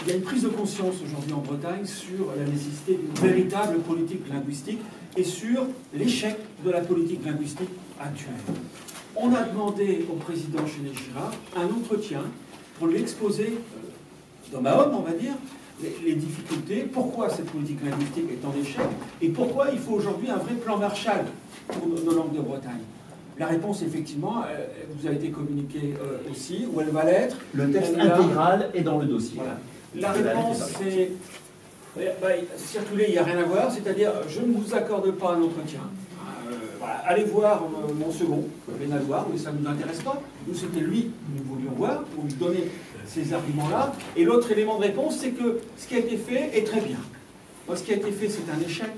il y a une prise de conscience aujourd'hui en Bretagne sur la nécessité d'une véritable politique linguistique et sur l'échec de la politique linguistique actuelle. On a demandé au président Chéné Girard un entretien pour lui exposer, d'homme à homme, on va dire, les difficultés, pourquoi cette politique linguistique est en échec et pourquoi il faut aujourd'hui un vrai plan Marshall pour nos langues de Bretagne. La réponse, effectivement, vous a été communiquée aussi, où elle va l'être. Le texte intégral est dans le dossier. Voilà. La réponse, c'est... circuler, il n'y a rien à voir, c'est-à-dire, je ne vous accorde pas un entretien. Voilà. Allez voir mon second, Bénaloir, mais ça ne nous intéresse pas. Nous, c'était lui que nous voulions voir, pour lui donner ces arguments-là. Et l'autre élément de réponse, c'est que ce qui a été fait est très bien. Moi, ce qui a été fait, c'est un échec.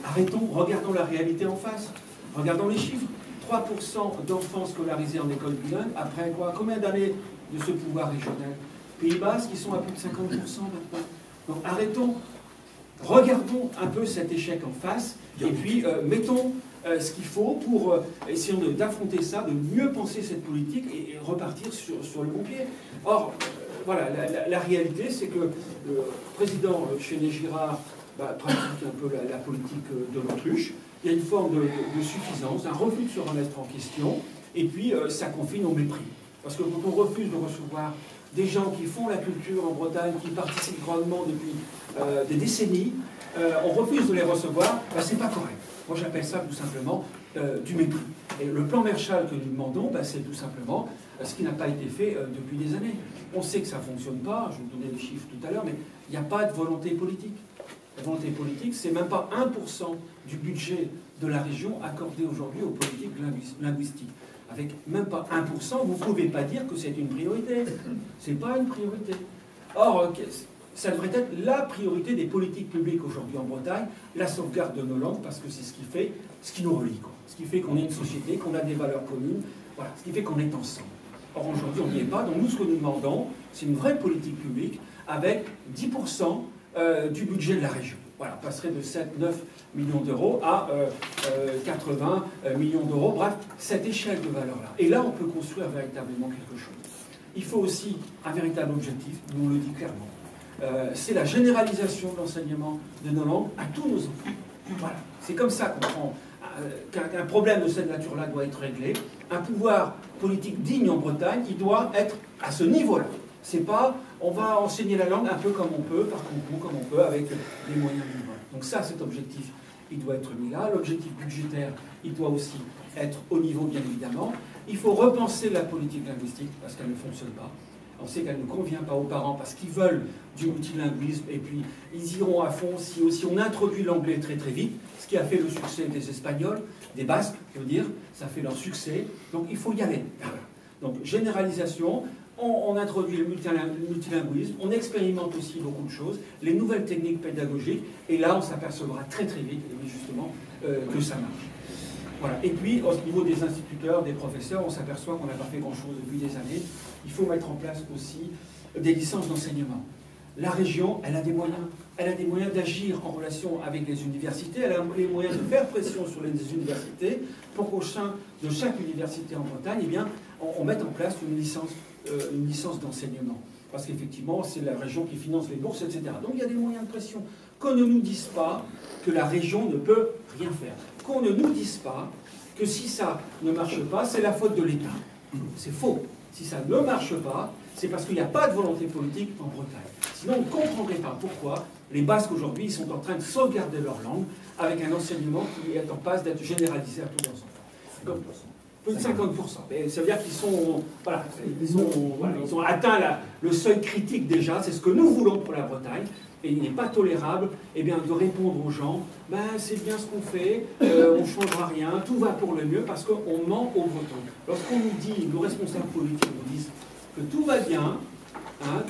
Arrêtons, regardons la réalité en face. Regardons les chiffres. 3% d'enfants scolarisés en école bilingue, après quoi? Combien d'années de ce pouvoir régional? Pays Basque, qui sont à plus de 50% maintenant. Donc arrêtons, regardons un peu cet échec en face, et puis mettons ce qu'il faut pour essayer d'affronter ça, de mieux penser cette politique et repartir sur le bon pied. Or, voilà, la réalité, c'est que le président Chéné Girard pratique un peu la politique de l'autruche. Il y a une forme de suffisance, un refus de se remettre en question, et puis ça confine au mépris. Parce que quand on refuse de recevoir des gens qui font la culture en Bretagne, qui participent grandement depuis des décennies, on refuse de les recevoir, c'est pas correct. Moi j'appelle ça tout simplement du mépris. Et le plan Marshall que nous demandons, c'est tout simplement ce qui n'a pas été fait depuis des années. On sait que ça ne fonctionne pas, je vous donnais les chiffres tout à l'heure, mais il n'y a pas de volonté politique. La volonté politique, c'est même pas 1% du budget de la région accordé aujourd'hui aux politiques linguistiques. Avec même pas 1%, vous ne pouvez pas dire que c'est une priorité. Ce n'est pas une priorité. Or, ça devrait être la priorité des politiques publiques aujourd'hui en Bretagne, la sauvegarde de nos langues, parce que c'est ce qui fait, ce qui nous relie, quoi. Ce qui fait qu'on est une société, qu'on a des valeurs communes, voilà, ce qui fait qu'on est ensemble. Or, aujourd'hui, on n'y est pas. Donc, nous, ce que nous demandons, c'est une vraie politique publique avec 10% du budget de la région. Voilà, on passerait de 7-9 millions d'euros à 80 millions d'euros. Bref, cette échelle de valeur-là. Et là, on peut construire véritablement quelque chose. Il faut aussi un véritable objectif, nous on le dit clairement. C'est la généralisation de l'enseignement de nos langues à tous nos enfants. Voilà, c'est comme ça qu'on prend qu'un problème de cette nature-là doit être réglé. Un pouvoir politique digne en Bretagne, il doit être à ce niveau-là. C'est pas, on va enseigner la langue un peu comme on peut, par concours, comme on peut, avec les moyens du bord. Donc ça, cet objectif, il doit être mis là. L'objectif budgétaire, il doit aussi être au niveau, bien évidemment. Il faut repenser la politique linguistique, parce qu'elle ne fonctionne pas. On sait qu'elle ne convient pas aux parents, parce qu'ils veulent du multilinguisme, et puis ils iront à fond si aussi on introduit l'anglais très très vite, ce qui a fait le succès des Espagnols, des Basques, je veux dire, ça fait leur succès. Donc il faut y aller. Donc généralisation. On introduit le multilinguisme, on expérimente aussi beaucoup de choses, les nouvelles techniques pédagogiques, et là on s'apercevra très très vite, justement, que ça marche. Voilà. Et puis, au niveau des instituteurs, des professeurs, on s'aperçoit qu'on n'a pas fait grand-chose depuis des années. Il faut mettre en place aussi des licences d'enseignement. La région, elle a des moyens. Elle a des moyens d'agir en relation avec les universités, elle a les moyens de faire pression sur les universités pour qu'au sein de chaque université en Bretagne, eh bien, on mette en place une licence d'enseignement. Parce qu'effectivement, c'est la région qui finance les bourses, etc. Donc il y a des moyens de pression. Qu'on ne nous dise pas que la région ne peut rien faire. Qu'on ne nous dise pas que si ça ne marche pas, c'est la faute de l'État. C'est faux. Si ça ne marche pas, c'est parce qu'il n'y a pas de volonté politique en Bretagne. Sinon, on ne comprendrait pas pourquoi les Basques aujourd'hui ils sont en train de sauvegarder leur langue avec un enseignement qui est en passe d'être généralisé à tous leurs enfants. Comme plus de 50%. Et ça veut dire qu'ils sont, voilà, ils ont atteint le seuil critique déjà, c'est ce que nous voulons pour la Bretagne, et il n'est pas tolérable de répondre aux gens, c'est bien ce qu'on fait, on ne changera rien, tout va pour le mieux, parce qu'on ment aux Bretons. Lorsqu'on nous dit, nos responsables politiques nous disent que tout va bien,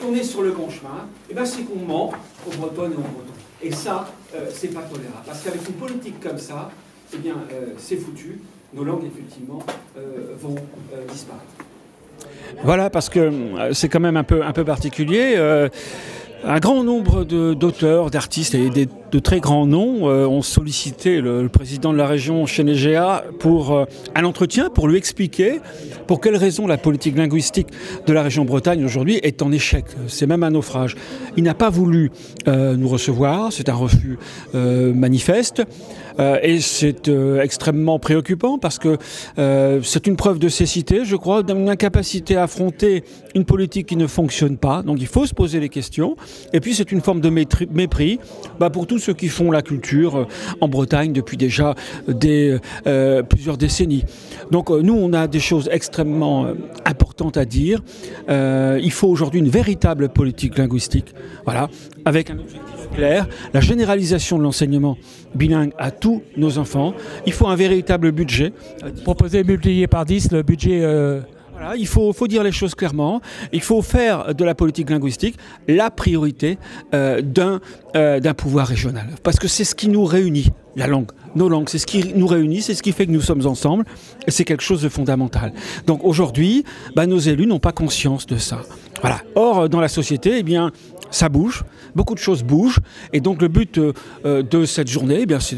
qu'on est sur le bon chemin, c'est qu'on ment aux Bretonnes et aux Bretons. Et ça, c'est pas tolérable. Parce qu'avec une politique comme ça, c'est foutu. Nos langues, effectivement, vont disparaître. Voilà, parce que c'est quand même un peu particulier. Un grand nombre d'auteurs, d'artistes et de très grands noms ont sollicité le président de la région Chénégéa pour un entretien, pour lui expliquer pour quelles raisons la politique linguistique de la région Bretagne aujourd'hui est en échec. C'est même un naufrage. Il n'a pas voulu nous recevoir, c'est un refus manifeste. Et c'est extrêmement préoccupant parce que c'est une preuve de cécité, je crois, d'une incapacité à affronter une politique qui ne fonctionne pas. Donc il faut se poser les questions. Et puis c'est une forme de mépris pour tous ceux qui font la culture en Bretagne depuis déjà plusieurs décennies. Donc nous, on a des choses extrêmement importantes à dire. Il faut aujourd'hui une véritable politique linguistique, voilà, avec un objectif clair, la généralisation de l'enseignement bilingue à tous nos enfants. Il faut un véritable budget. Proposer multiplier par 10 le budget... Voilà, il faut dire les choses clairement. Il faut faire de la politique linguistique la priorité d'un pouvoir régional. Parce que c'est ce qui nous réunit, la langue. Nos langues, c'est ce qui nous réunit, c'est ce qui fait que nous sommes ensemble. Et c'est quelque chose de fondamental. Donc aujourd'hui, nos élus n'ont pas conscience de ça. Voilà. Or, dans la société, eh bien, ça bouge, beaucoup de choses bougent, et donc le but de cette journée, eh bien, c'est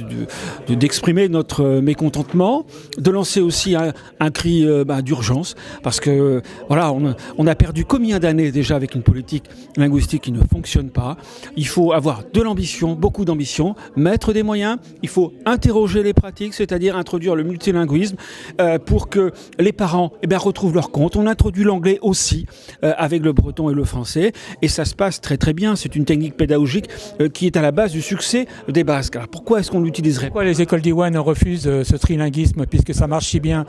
d'exprimer notre mécontentement, de lancer aussi un cri d'urgence, parce que voilà, on a perdu combien d'années déjà avec une politique linguistique qui ne fonctionne pas. Il faut avoir de l'ambition, beaucoup d'ambition, mettre des moyens, il faut interroger les pratiques, c'est-à-dire introduire le multilinguisme pour que les parents retrouvent leur compte. On introduit l'anglais aussi avec le breton et le français, et ça se passe très bien. C'est une technique pédagogique qui est à la base du succès des Basques. Alors pourquoi est-ce qu'on l'utiliserait? Pourquoi les écoles d'Iwan refusent ce trilinguisme puisque ça marche si bien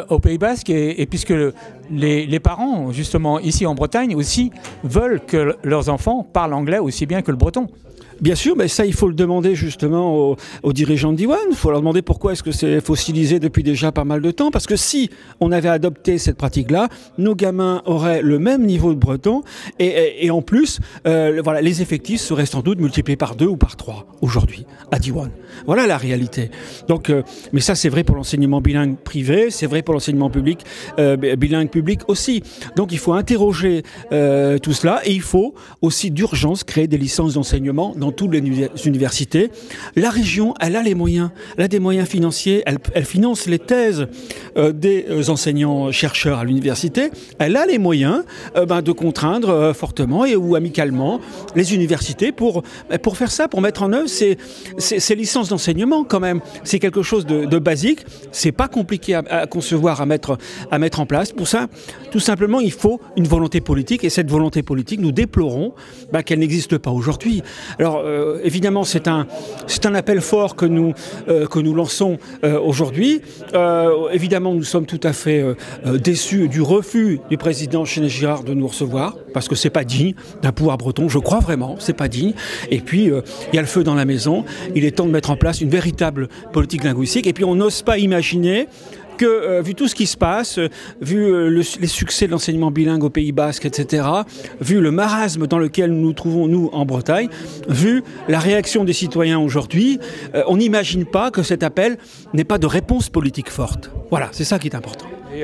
au Pays Basque et puisque les parents, justement, ici en Bretagne aussi, veulent que leurs enfants parlent anglais aussi bien que le breton? Bien sûr, mais ça, il faut le demander justement aux dirigeants d'Iwan. Il faut leur demander pourquoi est-ce que c'est fossilisé depuis déjà pas mal de temps. Parce que si on avait adopté cette pratique-là, nos gamins auraient le même niveau de breton et en plus, voilà, les effectifs seraient sans doute multipliés par 2 ou par 3 aujourd'hui à Diwan. Voilà la réalité. Donc, mais ça, c'est vrai pour l'enseignement bilingue privé, c'est vrai pour l'enseignement public, bilingue public aussi. Donc, il faut interroger tout cela et il faut aussi d'urgence créer des licences d'enseignement dans toutes les universités. La région, elle a les moyens, elle a des moyens financiers, elle finance les thèses des enseignants-chercheurs à l'université, elle a les moyens de contraindre fortement ou amicalement les universités pour faire ça, pour mettre en œuvre ces licences d'enseignement quand même. C'est quelque chose de basique, c'est pas compliqué à concevoir, à mettre en place. Pour ça, tout simplement, il faut une volonté politique et cette volonté politique, nous déplorons qu'elle n'existe pas aujourd'hui. Alors, évidemment, c'est un appel fort que nous lançons aujourd'hui. Évidemment, nous sommes tout à fait déçus du refus du président Chénégéa de nous recevoir, parce que c'est pas digne d'un pouvoir breton, je crois vraiment, c'est pas digne. Et puis, il y a le feu dans la maison, il est temps de mettre en place une véritable politique linguistique. Et puis, on n'ose pas imaginer que, vu tout ce qui se passe, vu les succès de l'enseignement bilingue au Pays Basque, etc., vu le marasme dans lequel nous nous trouvons, nous, en Bretagne, vu la réaction des citoyens aujourd'hui, on n'imagine pas que cet appel n'ait pas de réponse politique forte. Voilà, c'est ça qui est important. Et